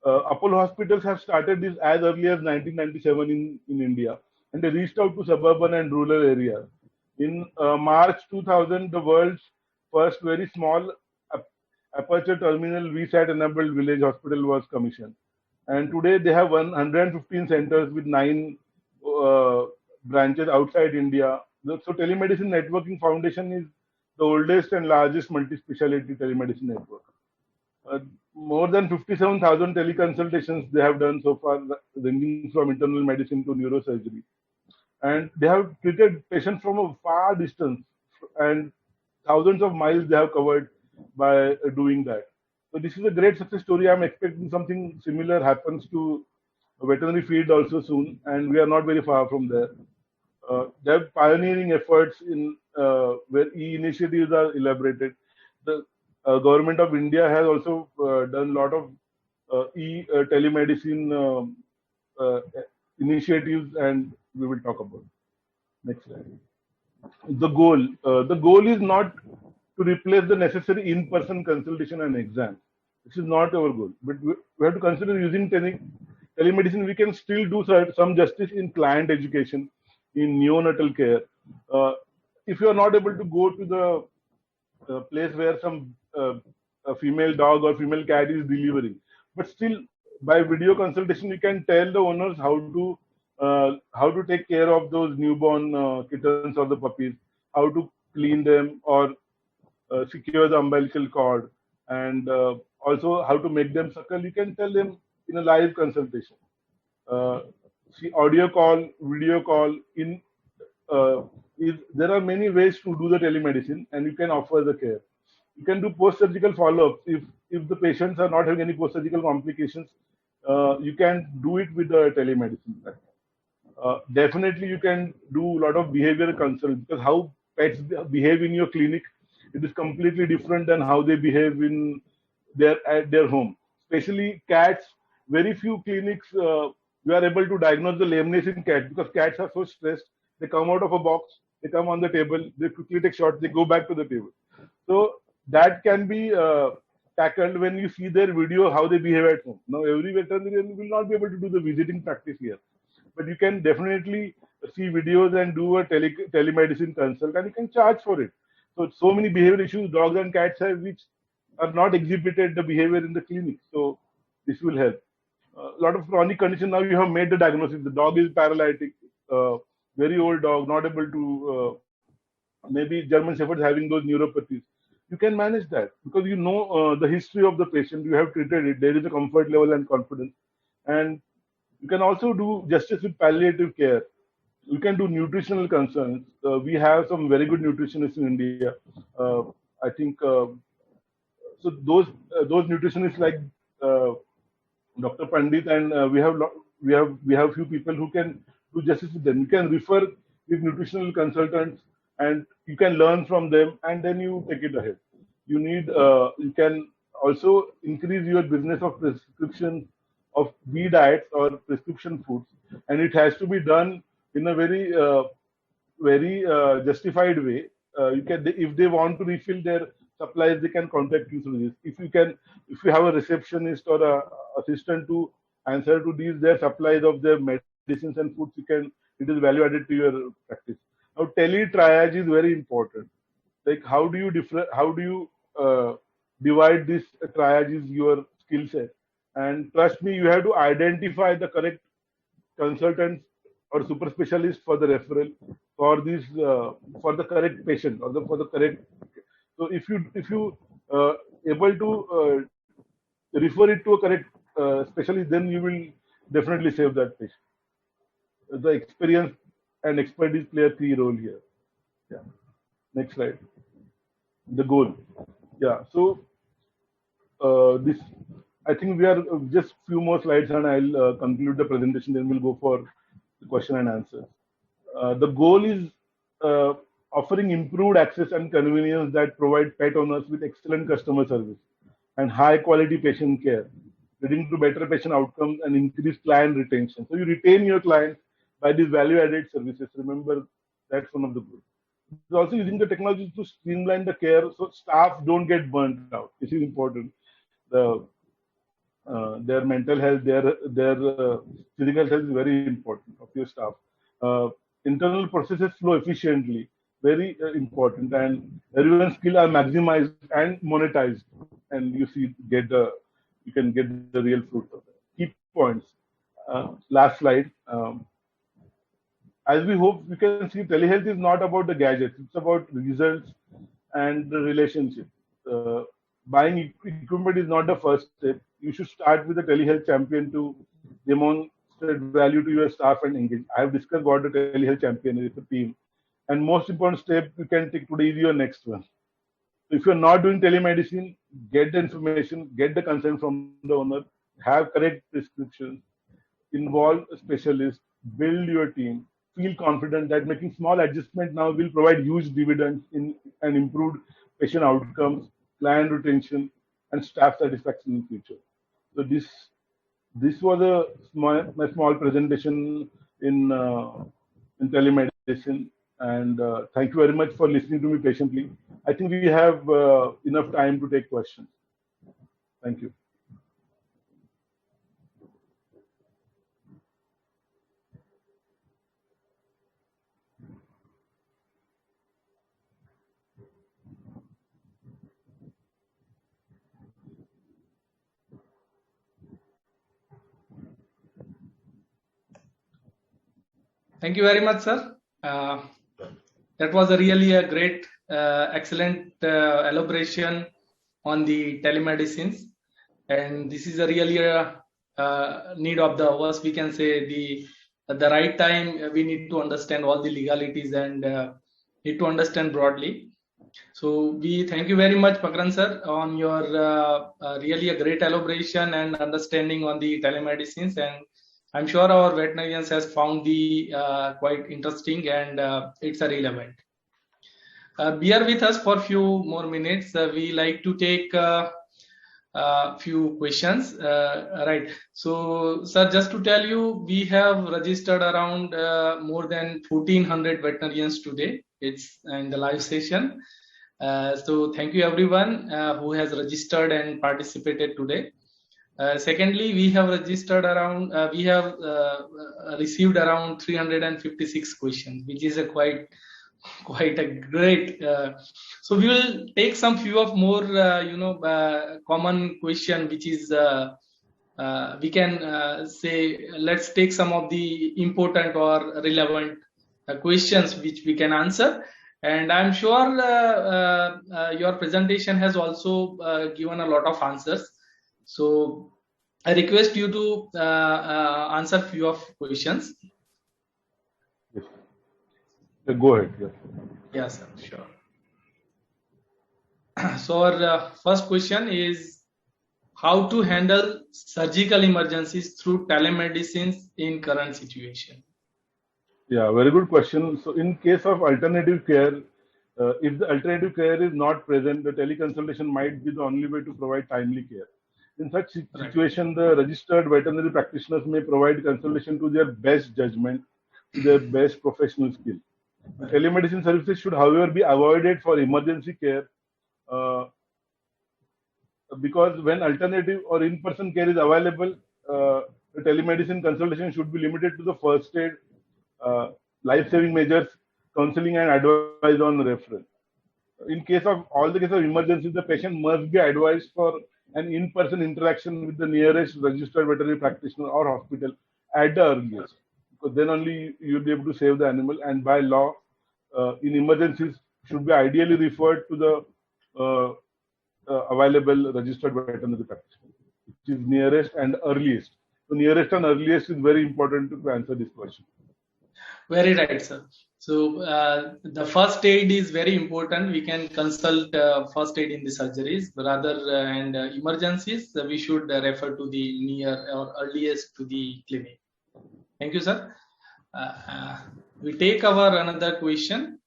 Apollo hospitals have started this as early as 1997 in India, and they reached out to suburban and rural areas. In March 2000, the world's first very small ap- aperture terminal VSAT enabled village hospital was commissioned. And today they have 115 centers with 9 branches outside India. So Telemedicine Networking Foundation is the oldest and largest multi-speciality telemedicine network. Uh, More than 57,000 teleconsultations they have done so far, ranging from internal medicine to neurosurgery. And they have treated patients from a far distance, and thousands of miles they have covered by doing that. So this is a great success story. I'm expecting something similar happens to a veterinary field also soon, and we are not very far from there. They have pioneering efforts in where e-initiatives are elaborated. The government of India has also done a lot of telemedicine uh, initiatives, and we will talk about. Next slide. The goal is not to replace the necessary in-person consultation and exam. This is not our goal, but we have to consider using telemedicine. We can still do some justice in client education, in neonatal care. Uh, if you are not able to go to the place where some a female dog or female cat is delivering, but still by video consultation you can tell the owners how to take care of those newborn kittens or the puppies, how to clean them or secure the umbilical cord, and also how to make them suckle. You can tell them in a live consultation. Uh, See, audio call, video call. Uh, there are many ways to do the telemedicine, and you can offer the care. You can do post-surgical follow-ups if the patients are not having any post-surgical complications. You can do it with the telemedicine platform. Definitely, you can do a lot of behavioral consult, because how pets behave in your clinic, it is completely different than how they behave in at their home. Especially cats, very few clinics you are able to diagnose the lameness in cats, because cats are so stressed. They come out of a box, they come on the table, they quickly take shots, they go back to the table. So that can be tackled when you see their video how they behave at home. Now every veterinarian will not be able to do the visiting practice here, but you can definitely see videos and do a telemedicine consult, and you can charge for it. So many behavior issues dogs and cats have which are not exhibited the behavior in the clinic. So this will help. A lot of chronic condition, now you have made the diagnosis. The dog is paralytic, very old dog, not able to. Maybe German Shepherds having those neuropathies. You can manage that because you know the history of the patient. You have treated it. There is a comfort level and confidence, and you can also do justice with palliative care. You can do nutritional concerns. We have some very good nutritionists in India. I think so. Those nutritionists like uh, Dr. Pandit, and we have few people who can do justice with them. You can refer with nutritional consultants, and you can learn from them, and then you take it ahead. You can also increase your business of prescription of B diets or prescription foods, and it has to be done in a very justified way. If they want to refill their supplies, they can contact you through this. If you have a receptionist or a assistant to answer to these their supplies of their medicines and foods, it is value added to your practice. Now, tele triage is very important. Like how do you divide this triage is your skill set, and trust me, you have to identify the correct consultants or super specialist for the referral for the correct patient or for the correct. So if you able to refer it to a correct specialist, then you will definitely save that patient. The experience and expertise play a key role here. Yeah. Next slide. The goal. Yeah. So this, I think we are just few more slides, and I'll conclude the presentation. Then we'll go for question and answer. The goal is offering improved access and convenience that provide pet owners with excellent customer service and high quality patient care, leading to better patient outcomes and increased client retention. So you retain your clients by these value added services. Remember, that's one of the goals. It's also using the technology to streamline the care so staff don't get burnt out. This is important. Their mental health, their physical health is very important of your staff. Internal processes flow efficiently, very important, and everyone's skill are maximized and monetized, and you can get the real fruit of it. Key points. Last slide. As we hope, we can see telehealth is not about the gadgets; it's about results and the relationship. Buying equipment is not the first step. You should start with a telehealth champion to demonstrate value to your staff and engage. I have discussed what a telehealth champion is, a team. And most important step you can take today is your next one. So if you're not doing telemedicine, get the information, get the consent from the owner, have correct prescriptions, involve a specialist, build your team, feel confident that making small adjustment now will provide huge dividends in and improved patient outcomes, client retention, and staff satisfaction in the future. So this was my small presentation in telemedicine, and thank you very much for listening to me patiently. I think we have enough time to take questions. Thank you. Thank you very much, sir. That was really a great, excellent elaboration on the telemedicines, and this is a really need of the hours. We can say at the right time we need to understand all the legalities and need to understand broadly. So we thank you very much, Makran sir, on your really a great elaboration and understanding on the telemedicines, and I'm sure our veterinarians has found the quite interesting and it's a relevant. Bear with us for a few more minutes. We like to take a few questions. Right. So, sir, just to tell you, we have registered around more than 1,400 veterinarians today. It's in the live session. So thank you everyone who has registered and participated today. Secondly, we have registered around, we have received around 356 questions, which is a quite a great. So we will take some few of more, common question, which is we can say, let's take some of the important or relevant questions which we can answer. And I'm sure your presentation has also given a lot of answers. So I request you to answer few of questions. Yes. Go ahead. Yes. Yes, sir, sure. So our first question is how to handle surgical emergencies through telemedicine in current situation. Yeah, very good question. So in case of alternative care, if the alternative care is not present, the teleconsultation might be the only way to provide timely care. In such situation, the registered veterinary practitioners may provide consultation to their best judgment, to their best professional skill. Telemedicine services should, however, be avoided for emergency care because when alternative or in-person care is available, the telemedicine consultation should be limited to the first aid, life-saving measures, counseling, and advice on referral. In case of all the cases of emergency, the patient must be advised for an in-person interaction with the nearest registered veterinary practitioner or hospital at the earliest, because then only you'll be able to save the animal. And by law, in emergencies, should be ideally referred to the available registered veterinary practitioner, which is nearest and earliest. So nearest and earliest is very important to answer this question. Very right, sir. So the first aid is very important. We can consult first aid in the surgeries, rather and emergencies. We should refer to the near or earliest to the clinic. Thank you, sir. We take our another question.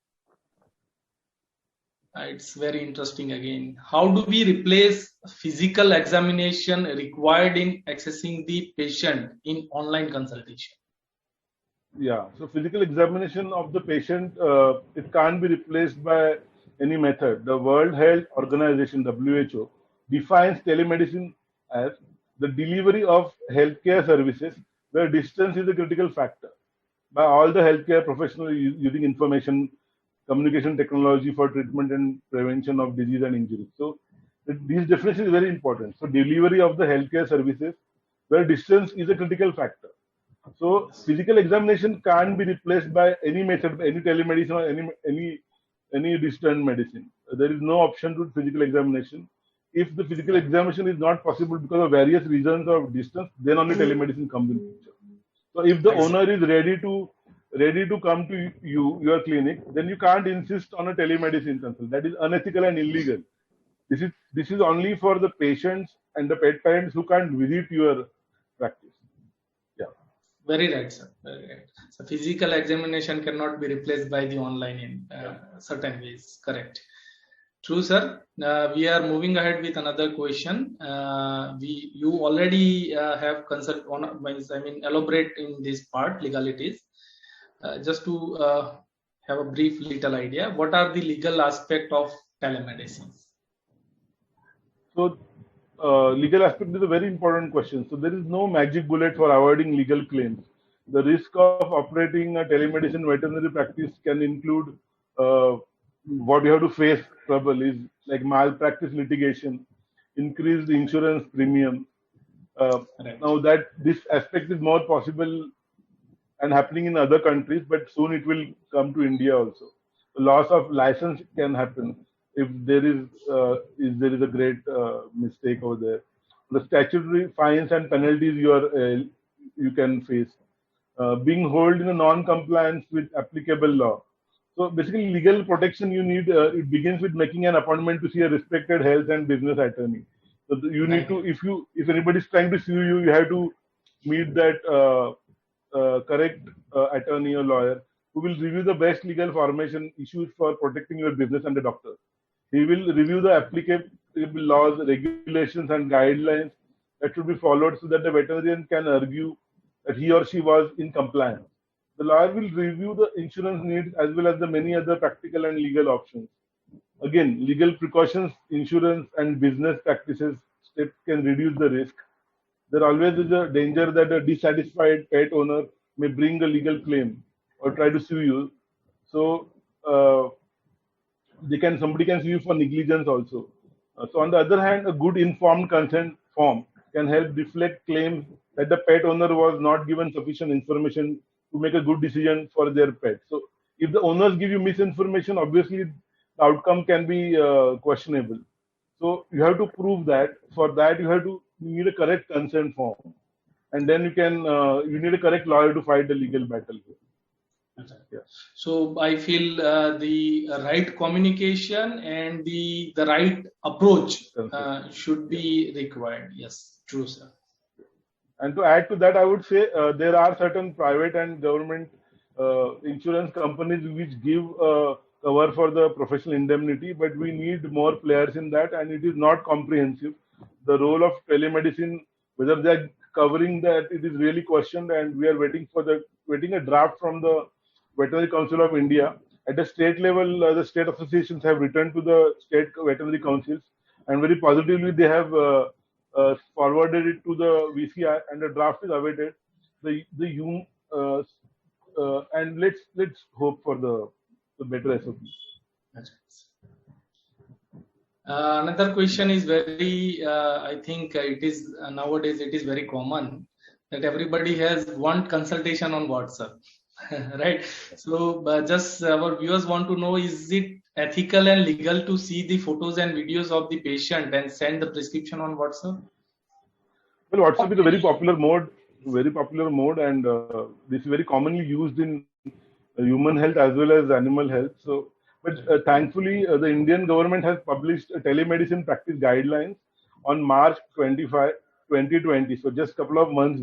It's very interesting again. How do we replace physical examination required in accessing the patient in online consultation? Yeah, so physical examination of the patient, it can't be replaced by any method. The World Health Organization, WHO, defines telemedicine as the delivery of healthcare services where distance is a critical factor by all the healthcare professionals using information communication technology for treatment and prevention of disease and injury. So these definitions is very important. So delivery of the healthcare services where distance is a critical factor. So physical examination can't be replaced by any method, any telemedicine or any distant medicine. There is no option to physical examination. If the physical examination is not possible because of various reasons of distance, then only telemedicine comes in picture. So if the owner is ready to come to your clinic, then you can't insist on a telemedicine consult. That is unethical and illegal. This is only for the patients and the pet parents who can't visit your practice. Yeah. Very right, sir. Very right. So physical examination cannot be replaced by the online in certain ways. Correct. True, sir. We are moving ahead with another question. You already have elaborate in this part legalities. Just to have a brief little idea, what are the legal aspect of telemedicine? So, legal aspect is a very important question. So, there is no magic bullet for avoiding legal claims. The risk of operating a telemedicine veterinary practice can include what you have to face trouble is like malpractice litigation, increased insurance premium. Right. Now that this aspect is more possible and happening in other countries, but soon it will come to India also. The loss of license can happen if there is a great mistake over there. The statutory fines and penalties you can face. Being held in a non-compliance with applicable law. So basically, legal protection you need. It begins with making an appointment to see a respected health and business attorney. So you need to, if anybody is trying to sue you, you have to meet that correct attorney or lawyer who will review the best legal formation issues for protecting your business and the doctor. He will review the applicable laws, regulations, and guidelines that should be followed so that the veterinarian can argue that he or she was in compliance. The lawyer will review the insurance needs as well as the many other practical and legal options. Again, legal precautions, insurance, and business practices steps can reduce the risk. There always is a danger that a dissatisfied pet owner may bring a legal claim or try to sue you. So somebody can sue you for negligence also. So on the other hand, a good informed consent form can help deflect claims that the pet owner was not given sufficient information to make a good decision for their pet. So if the owners give you misinformation, obviously the outcome can be questionable. So you have to prove that. For that, you need a correct consent form, and then you need a correct lawyer to fight the legal battle here. Yeah. So I feel the right communication and the right approach should be required. Yes, true, sir. And to add to that, I would say there are certain private and government insurance companies which give cover for the professional indemnity, but we need more players in that, and it is not comprehensive. The role of telemedicine, whether they're covering that, it is really questioned, and we are waiting a draft from the Veterinary Council of India. At the state level, the state associations have written to the state veterinary councils, and very positively they have forwarded it to the VCI, and the draft is awaited. And let's hope for the better SOP. Another question is very, I think it is nowadays it is very common that everybody has one consultation on WhatsApp, right? So just our viewers want to know, is it ethical and legal to see the photos and videos of the patient and send the prescription on WhatsApp? Well, WhatsApp is a very popular mode, and this is very commonly used in human health as well as animal health. So, but thankfully, the Indian government has published a telemedicine practice guidelines on March 25, 2020. So, just a couple of months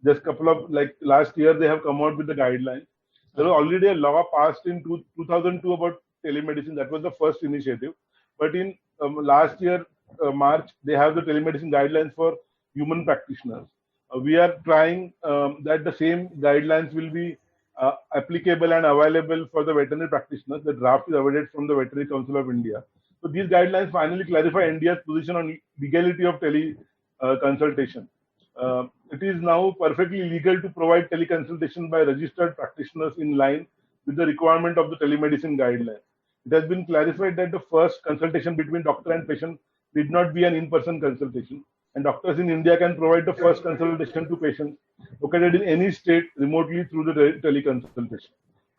Just couple of, like last year, they have come out with the guidelines. There was already a law passed in 2002 about telemedicine. That was the first initiative. But in last year, March, they have the telemedicine guidelines for human practitioners. We are trying that the same guidelines will be applicable and available for the veterinary practitioners. The draft is awaited from the Veterinary Council of India. So these guidelines finally clarify India's position on legality of tele consultation. It is now perfectly legal to provide teleconsultation by registered practitioners in line with the requirement of the telemedicine guidelines. It has been clarified that the first consultation between doctor and patient need not be an in-person consultation, and doctors in India can provide the first consultation to patients located in any state remotely through the teleconsultation.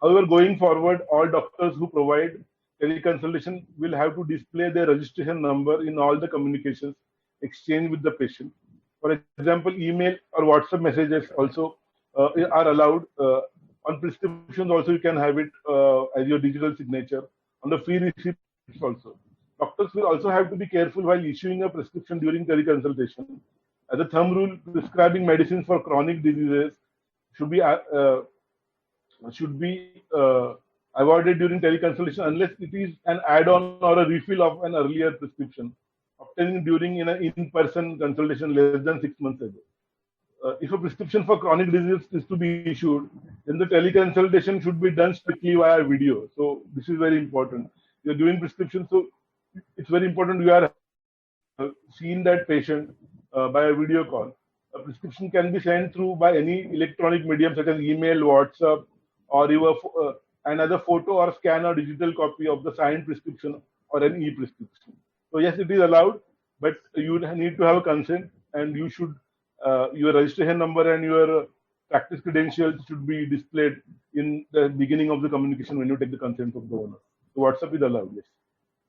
However, going forward, all doctors who provide teleconsultation will have to display their registration number in all the communications exchanged with the patient. For example, email or WhatsApp messages also are allowed. On prescriptions also, you can have it as your digital signature. On the free receipts also. Doctors will also have to be careful while issuing a prescription during teleconsultation. As a thumb rule, prescribing medicines for chronic diseases should be avoided during teleconsultation unless it is an add-on or a refill of an earlier prescription obtained during an in-person consultation less than 6 months ago. If a prescription for chronic disease is to be issued, then the teleconsultation should be done strictly via video. So this is very important. You're doing prescription, so it's very important you are seeing that patient by a video call. A prescription can be sent through by any electronic medium such as email, WhatsApp, or even another photo or scan or digital copy of the signed prescription or an e-prescription. So yes, it is allowed, but you need to have a consent, and you should your registration number and your practice credentials should be displayed in the beginning of the communication when you take the consent of the owner. So WhatsApp is allowed, yes.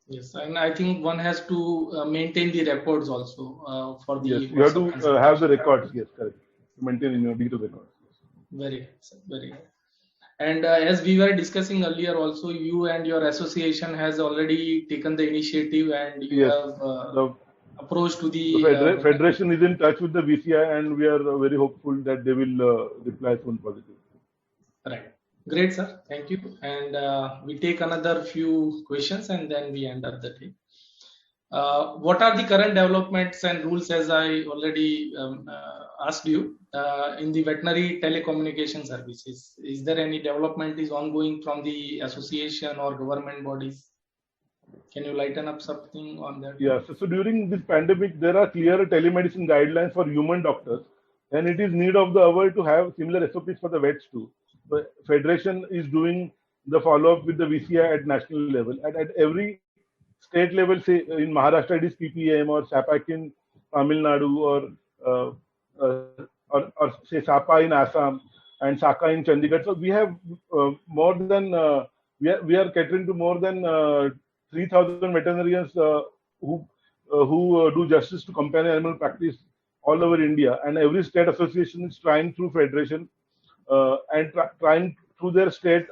Yes, and I think one has to maintain the records also for the. Yes, you have to have the records. Yes, correct. Maintain in your digital records. Very good, very good. And as we were discussing earlier, also you and your association has already taken the initiative, and you have approached to the federation is in touch with the VCI, and we are very hopeful that they will reply soon positive. Right. Great, sir. Thank you. And we take another few questions and then we end up the day. What are the current developments and rules, as I already asked you, in the veterinary telecommunication services? Is there any development is ongoing from the association or government bodies? Can you lighten up something on that? Yeah. So during this pandemic, there are clear telemedicine guidelines for human doctors, and it is need of the hour to have similar SOPs for the vets too. The federation is doing the follow-up with the VCI at national level, and at every state level, say in Maharashtra it is PPM or SAPAC in Tamil Nadu, or say SAPA in Assam and SACA in Chandigarh. So we have more than we are catering to more than 3,000 veterinarians who do justice to companion animal practice all over India, and every state association is trying through federation and trying through their state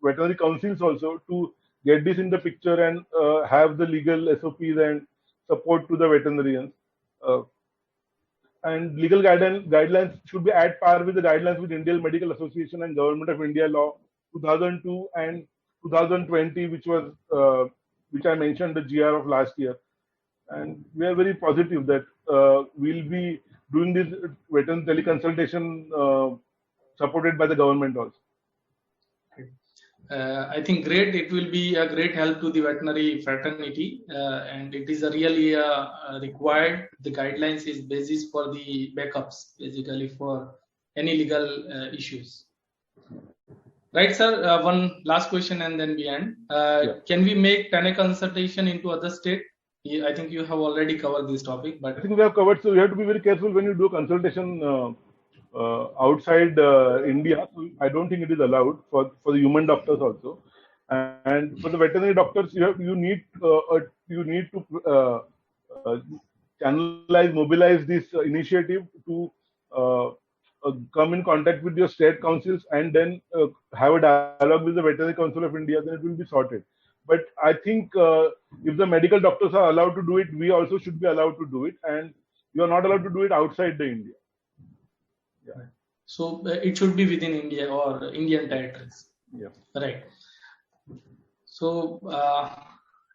veterinary councils also to get this in the picture and have the legal SOPs and support to the veterinarians. And legal guidelines should be at par with the guidelines with Indian Medical Association and Government of India Law 2002 and 2020, which I mentioned the GR of last year. And we are very positive that we'll be doing this veterinary teleconsultation supported by the government also. I think great. It will be a great help to the veterinary fraternity, and it is a really required. The guidelines is basis for the backups, basically for any legal issues. Right, sir. One last question, and then we end. Can we make teleconsultation into other state? I think you have already covered this topic, but I think we have covered. So you have to be very careful when you do consultation outside India. So I don't think it is allowed for the human doctors also, and for the veterinary doctors, you need to mobilize this initiative to come in contact with your state councils and then have a dialogue with the Veterinary Council of India. Then it will be sorted. But I think if the medical doctors are allowed to do it, we also should be allowed to do it, and you are not allowed to do it outside the India. Yeah. So it should be within India or Indian territories. Yeah. Right. So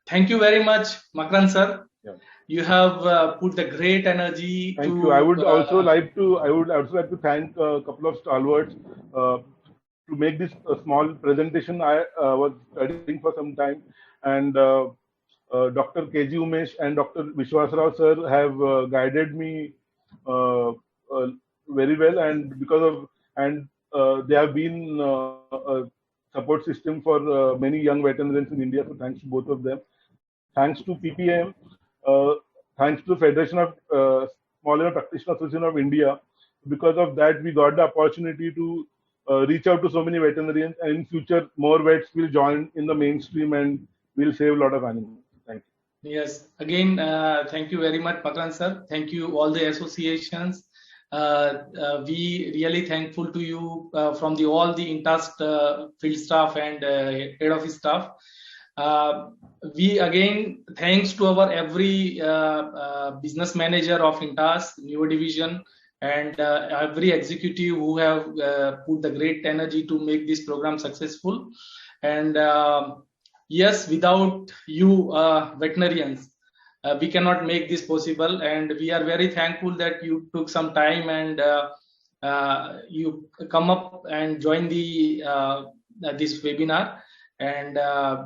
thank you very much, Makran sir. Yeah. You have put the great energy. Thank you. I would also like to thank a couple of stalwarts to make this small presentation. I was studying for some time, and Dr. KG Umesh and Dr. Vishwasrao sir have guided me uh, uh, very well, and they have been a support system for many young veterans in India. So thanks to both of them. Thanks to PPM, uh, thanks to Federation of Small and Practitioner Association of India. Because of that, we got the opportunity to reach out to so many veterinarians, and in future, more vets will join in the mainstream and will save a lot of animals. Thank you. Yes, again, thank you very much, Makran sir. Thank you, all the associations. We really thankful to you from all the INTAS field staff and head office staff. We again, thanks to our every business manager of INTAS, Newer Division, and every executive who have put the great energy to make this program successful. And yes, without you veterinarians, we cannot make this possible. And we are very thankful that you took some time and you come up and join the this webinar. And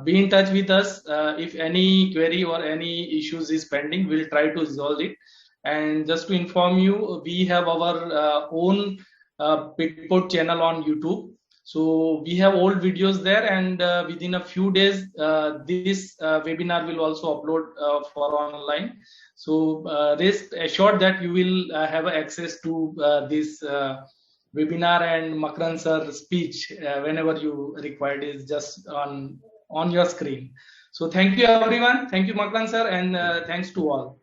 be in touch with us if any query or any issues is pending. We'll try to resolve it. And just to inform you, we have our own Pitport channel on YouTube. So we have old videos there, and within a few days, this webinar will also upload for online. So rest assured that you will have access to this webinar and Makran sir speech whenever you require it is just on your screen. So thank you everyone. Thank you Makran sir, and thanks to all.